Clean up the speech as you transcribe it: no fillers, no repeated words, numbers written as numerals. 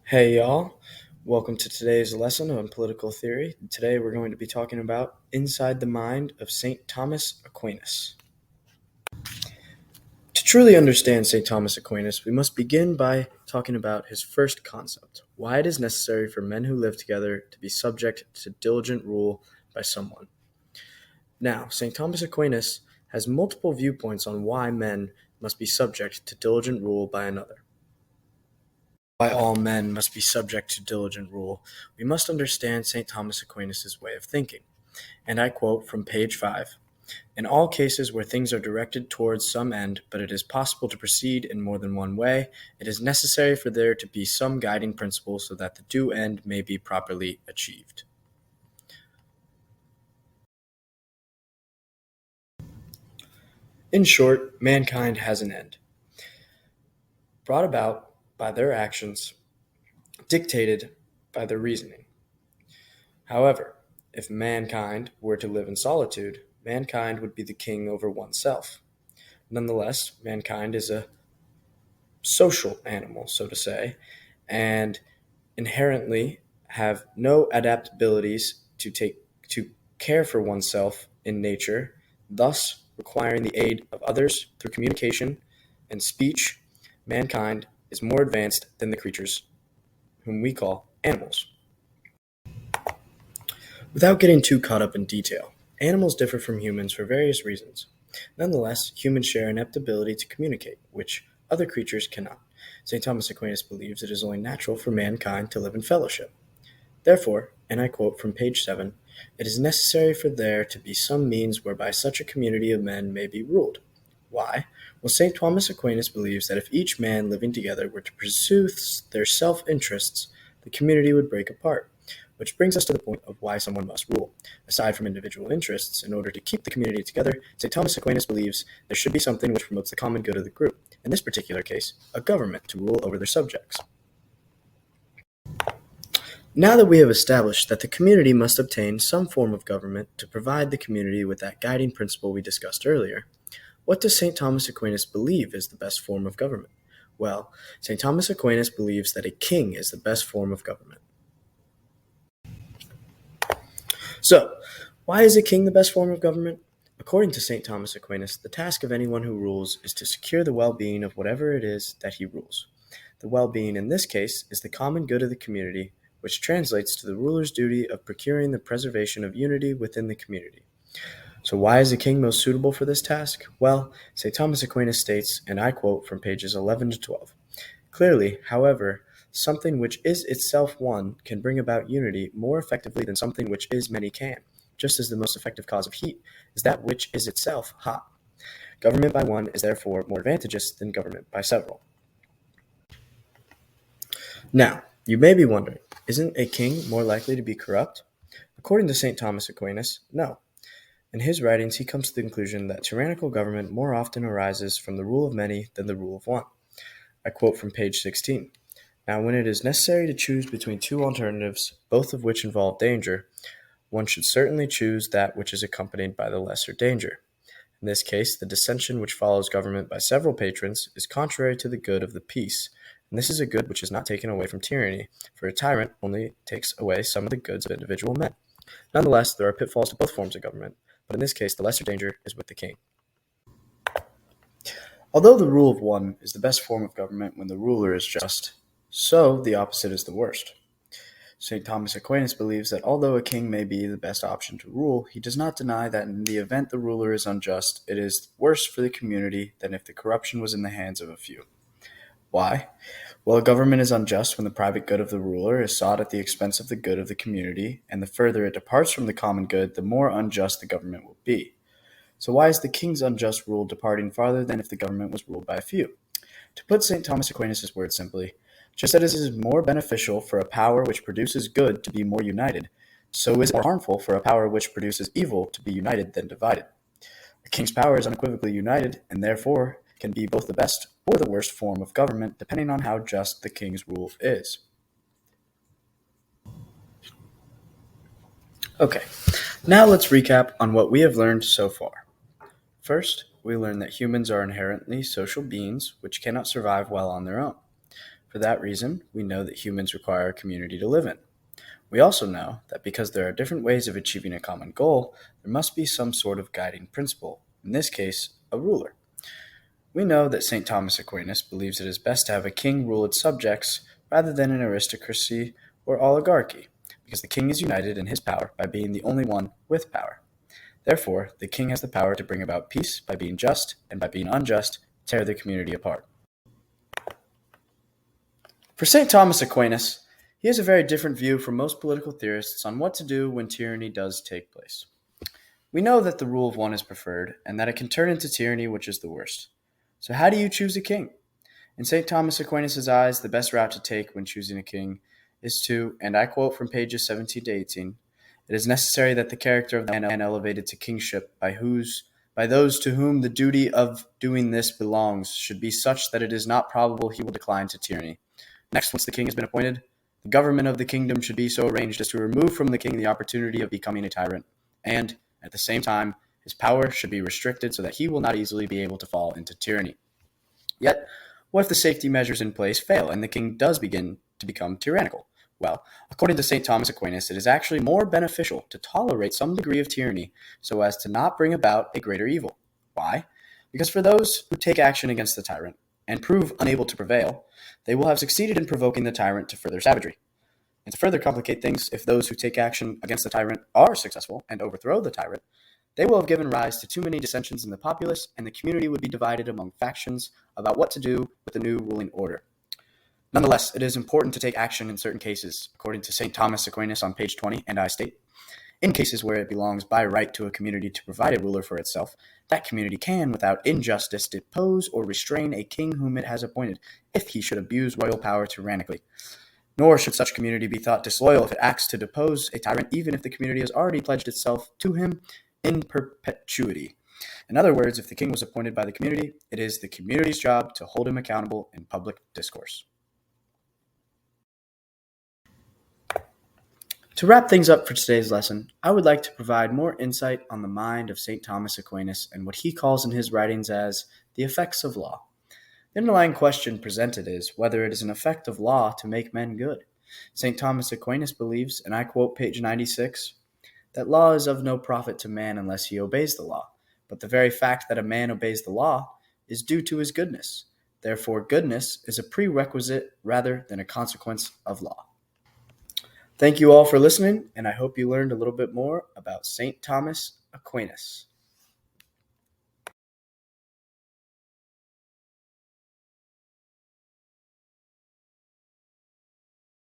Hey y'all, welcome to today's lesson on political theory. Today we're going to be talking about Inside the Mind of St. Thomas Aquinas. To truly understand St. Thomas Aquinas, we must begin by talking about his first concept, why it is necessary for men who live together to be subject to diligent rule by someone. Now, St. Thomas Aquinas has multiple viewpoints on why men must be subject to diligent rule by another. Why all men must be subject to diligent rule, we must understand St. Thomas Aquinas' way of thinking. And I quote from page 5, "In all cases where things are directed towards some end, but it is possible to proceed in more than one way, it is necessary for there to be some guiding principle so that the due end may be properly achieved." In short, mankind has an end, brought about by their actions, dictated by their reasoning. However, if mankind were to live in solitude, mankind would be the king over oneself. Nonetheless, mankind is a social animal, so to say, and inherently have no adaptabilities to care for oneself in nature, thus requiring the aid of others through communication and speech. Mankind is more advanced than the creatures whom we call animals. Without getting too caught up in detail, animals differ from humans for various reasons. Nonetheless, humans share an ability to communicate, which other creatures cannot. St. Thomas Aquinas believes it is only natural for mankind to live in fellowship. Therefore, and I quote from page 7, "It is necessary for there to be some means whereby such a community of men may be ruled." Why? Well, St. Thomas Aquinas believes that if each man living together were to pursue their self-interests, the community would break apart. Which brings us to the point of why someone must rule. Aside from individual interests, in order to keep the community together, St. Thomas Aquinas believes there should be something which promotes the common good of the group, in this particular case, a government to rule over their subjects. Now that we have established that the community must obtain some form of government to provide the community with that guiding principle we discussed earlier, what does St. Thomas Aquinas believe is the best form of government? Well, St. Thomas Aquinas believes that a king is the best form of government. So, why is a king the best form of government? According to St. Thomas Aquinas, the task of anyone who rules is to secure the well-being of whatever it is that he rules. The well-being in this case is the common good of the community, which translates to the ruler's duty of procuring the preservation of unity within the community. So why is a king most suitable for this task? Well, St. Thomas Aquinas states, and I quote from pages 11 to 12, "Clearly, however, something which is itself one can bring about unity more effectively than something which is many can, just as the most effective cause of heat is that which is itself hot. Government by one is therefore more advantageous than government by several." Now, you may be wondering, isn't a king more likely to be corrupt? According to St. Thomas Aquinas, no. In his writings, he comes to the conclusion that tyrannical government more often arises from the rule of many than the rule of one. I quote from page 16. "Now, when it is necessary to choose between two alternatives, both of which involve danger, one should certainly choose that which is accompanied by the lesser danger. In this case, the dissension which follows government by several patrons is contrary to the good of the peace, and this is a good which is not taken away from tyranny, for a tyrant only takes away some of the goods of individual men. Nonetheless, there are pitfalls to both forms of government, but in this case, the lesser danger is with the king." Although the rule of one is the best form of government when the ruler is just, so the opposite is the worst. St. Thomas Aquinas believes that although a king may be the best option to rule, he does not deny that in the event the ruler is unjust, it is worse for the community than if the corruption was in the hands of a few. Why? Well, a government is unjust when the private good of the ruler is sought at the expense of the good of the community, and the further it departs from the common good, the more unjust the government will be. So why is the king's unjust rule departing farther than if the government was ruled by a few? To put St. Thomas Aquinas' words simply, just as it is more beneficial for a power which produces good to be more united, so is it more harmful for a power which produces evil to be united than divided. A king's power is unequivocally united, and therefore can be both the best or the worst form of government, depending on how just the king's rule is. Okay, now let's recap on what we have learned so far. First, we learned that humans are inherently social beings which cannot survive well on their own. For that reason, we know that humans require a community to live in. We also know that because there are different ways of achieving a common goal, there must be some sort of guiding principle, in this case, a ruler. We know that St. Thomas Aquinas believes it is best to have a king rule its subjects rather than an aristocracy or oligarchy, because the king is united in his power by being the only one with power. Therefore, the king has the power to bring about peace by being just, and by being unjust, tear the community apart. For St. Thomas Aquinas, he has a very different view from most political theorists on what to do when tyranny does take place. We know that the rule of one is preferred, and that it can turn into tyranny, which is the worst. So, how do you choose a king? In St. Thomas Aquinas' eyes, the best route to take when choosing a king is to, and I quote from pages 17 to 18, "It is necessary that the character of the man elevated to kingship by those to whom the duty of doing this belongs should be such that it is not probable he will decline to tyranny. Next, once the king has been appointed, the government of the kingdom should be so arranged as to remove from the king the opportunity of becoming a tyrant, and, at the same time, his power should be restricted so that he will not easily be able to fall into tyranny. Yet, what if the safety measures in place fail and the king does begin to become tyrannical? Well, according to St. Thomas Aquinas, it is actually more beneficial to tolerate some degree of tyranny so as to not bring about a greater evil. Why? Because for those who take action against the tyrant and prove unable to prevail, they will have succeeded in provoking the tyrant to further savagery. And to further complicate things, if those who take action against the tyrant are successful and overthrow the tyrant, they will have given rise to too many dissensions in the populace, and the community would be divided among factions about what to do with the new ruling order. Nonetheless, it is important to take action in certain cases, according to St. Thomas Aquinas on page 20, and I state, in cases where it belongs by right to a community to provide a ruler for itself, that community can, without injustice, depose or restrain a king whom it has appointed, if he should abuse royal power tyrannically. Nor should such community be thought disloyal if it acts to depose a tyrant, even if the community has already pledged itself to him in perpetuity. In other words, if the king was appointed by the community, it is the community's job to hold him accountable in public discourse. To wrap things up for today's lesson, I would like to provide more insight on the mind of St. Thomas Aquinas and what he calls in his writings as the effects of law. The underlying question presented is whether it is an effect of law to make men good. St. Thomas Aquinas believes, and I quote page 96, that law is of no profit to man unless he obeys the law, but the very fact that a man obeys the law is due to his goodness. Therefore, goodness is a prerequisite rather than a consequence of law. Thank you all for listening, and I hope you learned a little bit more about St. Thomas Aquinas.